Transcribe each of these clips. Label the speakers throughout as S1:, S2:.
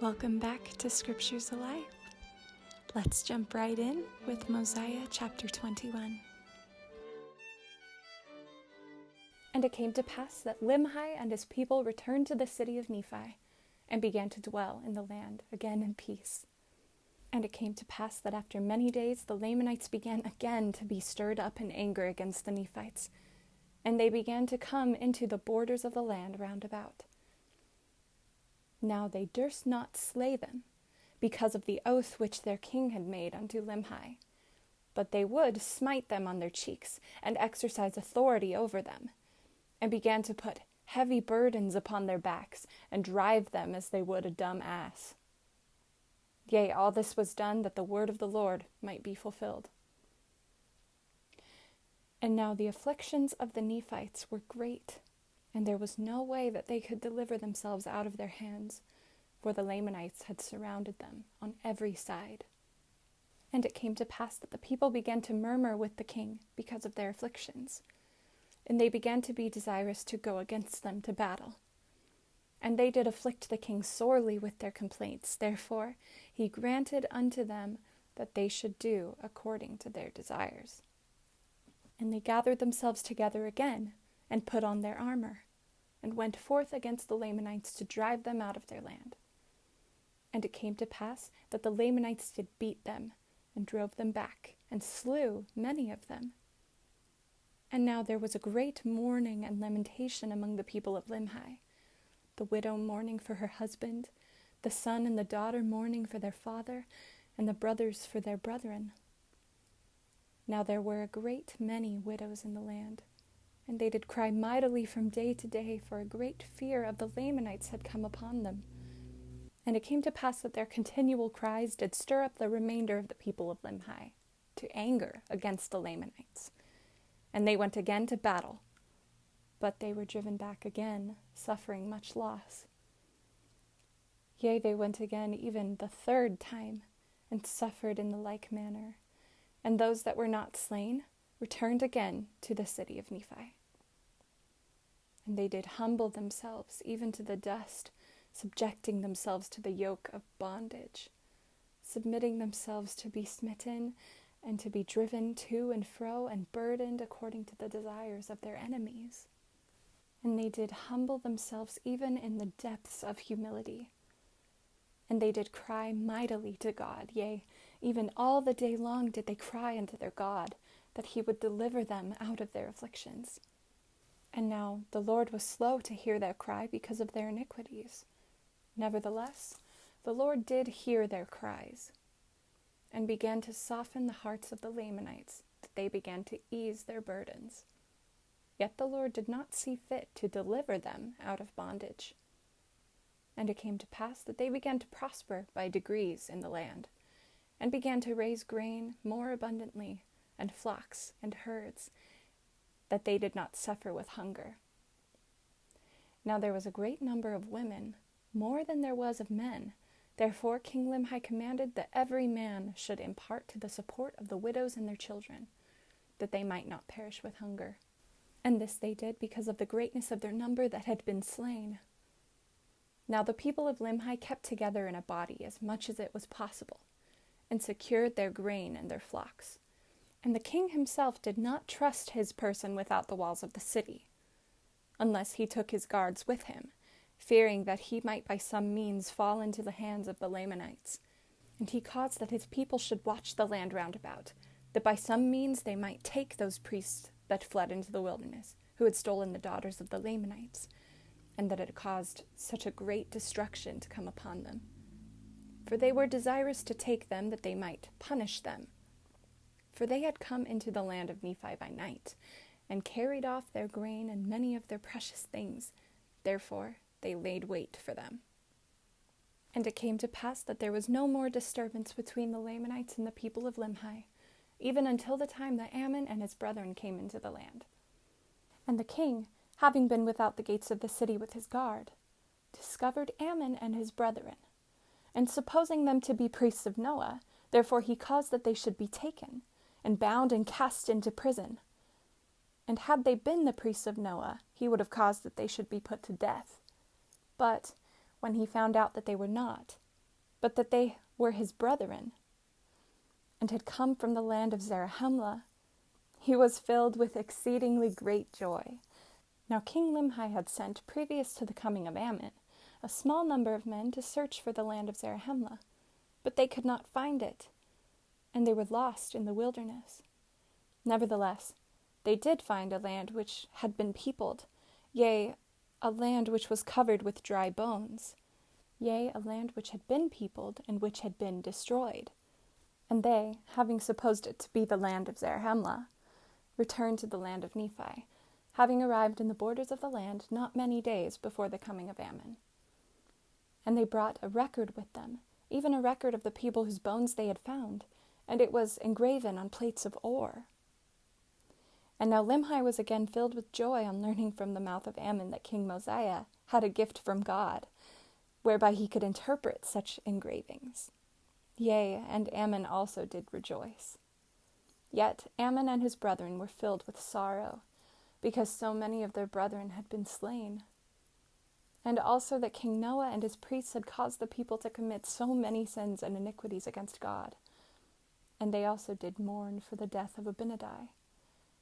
S1: Welcome back to Scriptures Alive. Let's jump right in with Mosiah chapter 21. And it came to pass that Limhi and his people returned to the city of Nephi, and began to dwell in the land again in peace. And it came to pass that after many days the Lamanites began again to be stirred up in anger against the Nephites, and they began to come into the borders of the land round about. Now they durst not slay them, because of the oath which their king had made unto Limhi, but they would smite them on their cheeks, and exercise authority over them, and began to put heavy burdens upon their backs, and drive them as they would a dumb ass. Yea, all this was done that the word of the Lord might be fulfilled. And now the afflictions of the Nephites were great, and there was no way that they could deliver themselves out of their hands, for the Lamanites had surrounded them on every side. And it came to pass that the people began to murmur with the king because of their afflictions, and they began to be desirous to go against them to battle. And they did afflict the king sorely with their complaints. Therefore he granted unto them that they should do according to their desires. And they gathered themselves together again, and put on their armor, and went forth against the Lamanites to drive them out of their land. And it came to pass that the Lamanites did beat them, and drove them back, and slew many of them. And now there was a great mourning and lamentation among the people of Limhi, the widow mourning for her husband, the son and the daughter mourning for their father, and the brothers for their brethren. Now there were a great many widows in the land, and they did cry mightily from day to day, for a great fear of the Lamanites had come upon them. And it came to pass that their continual cries did stir up the remainder of the people of Limhi to anger against the Lamanites. And they went again to battle, but they were driven back again, suffering much loss. Yea, they went again even the third time, and suffered in the like manner. And those that were not slain returned again to the city of Nephi. And they did humble themselves even to the dust, subjecting themselves to the yoke of bondage, submitting themselves to be smitten, and to be driven to and fro, and burdened according to the desires of their enemies. And they did humble themselves even in the depths of humility. And they did cry mightily to God, yea, even all the day long did they cry unto their God, that he would deliver them out of their afflictions. And now the Lord was slow to hear their cry because of their iniquities. Nevertheless, the Lord did hear their cries, and began to soften the hearts of the Lamanites, that they began to ease their burdens. Yet the Lord did not see fit to deliver them out of bondage. And it came to pass that they began to prosper by degrees in the land, and began to raise grain more abundantly, and flocks and herds, that they did not suffer with hunger. Now there was a great number of women, more than there was of men. Therefore King Limhi commanded that every man should impart to the support of the widows and their children, that they might not perish with hunger. And this they did because of the greatness of their number that had been slain. Now the people of Limhi kept together in a body as much as it was possible, and secured their grain and their flocks. And the king himself did not trust his person without the walls of the city, unless he took his guards with him, fearing that he might by some means fall into the hands of the Lamanites. And he caused that his people should watch the land round about, that by some means they might take those priests that fled into the wilderness, who had stolen the daughters of the Lamanites, and that had caused such a great destruction to come upon them. For they were desirous to take them, that they might punish them. For they had come into the land of Nephi by night, and carried off their grain and many of their precious things. Therefore they laid wait for them. And it came to pass that there was no more disturbance between the Lamanites and the people of Limhi, even until the time that Ammon and his brethren came into the land. And the king, having been without the gates of the city with his guard, discovered Ammon and his brethren, and supposing them to be priests of Noah, therefore he caused that they should be taken, and bound and cast into prison. And had they been the priests of Noah, he would have caused that they should be put to death. But when he found out that they were not, but that they were his brethren, and had come from the land of Zarahemla, he was filled with exceedingly great joy. Now King Limhi had sent, previous to the coming of Ammon, a small number of men to search for the land of Zarahemla, but they could not find it, and they were lost in the wilderness. Nevertheless, they did find a land which had been peopled, yea, a land which was covered with dry bones, yea, a land which had been peopled and which had been destroyed. And they, having supposed it to be the land of Zarahemla, returned to the land of Nephi, having arrived in the borders of the land not many days before the coming of Ammon. And they brought a record with them, even a record of the people whose bones they had found, and it was engraven on plates of ore. And now Limhi was again filled with joy on learning from the mouth of Ammon that King Mosiah had a gift from God, whereby he could interpret such engravings. Yea, and Ammon also did rejoice. Yet Ammon and his brethren were filled with sorrow, because so many of their brethren had been slain. And also that King Noah and his priests had caused the people to commit so many sins and iniquities against God. And they also did mourn for the death of Abinadi,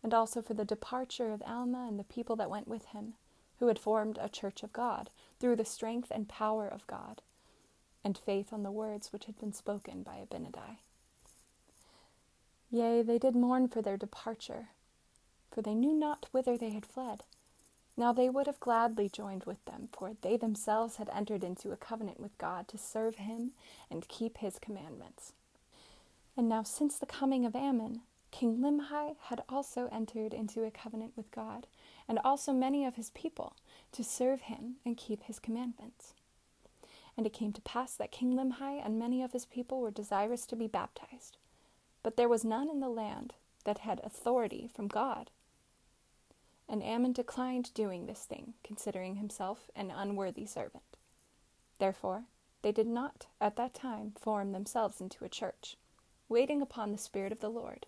S1: and also for the departure of Alma and the people that went with him, who had formed a church of God, through the strength and power of God, and faith on the words which had been spoken by Abinadi. Yea, they did mourn for their departure, for they knew not whither they had fled. Now they would have gladly joined with them, for they themselves had entered into a covenant with God to serve him and keep his commandments. And now since the coming of Ammon, King Limhi had also entered into a covenant with God, and also many of his people, to serve him and keep his commandments. And it came to pass that King Limhi and many of his people were desirous to be baptized, but there was none in the land that had authority from God. And Ammon declined doing this thing, considering himself an unworthy servant. Therefore, they did not at that time form themselves into a church, waiting upon the Spirit of the Lord.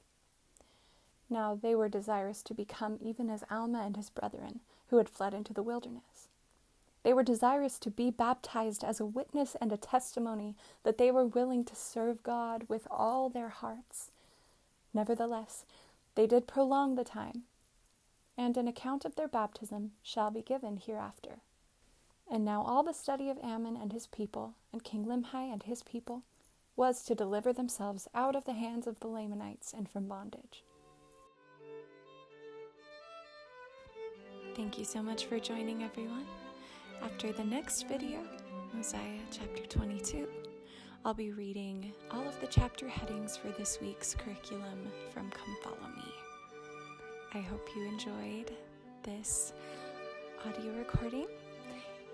S1: Now they were desirous to become even as Alma and his brethren, who had fled into the wilderness. They were desirous to be baptized as a witness and a testimony that they were willing to serve God with all their hearts. Nevertheless, they did prolong the time, and an account of their baptism shall be given hereafter. And now all the study of Ammon and his people, and King Limhi and his people, was to deliver themselves out of the hands of the Lamanites and from bondage. Thank you so much for joining, everyone. After the next video, Mosiah chapter 22, I'll be reading all of the chapter headings for this week's curriculum from Come Follow Me. I hope you enjoyed this audio recording,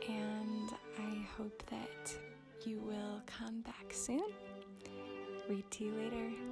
S1: and I hope that you will come back soon. Read to you later.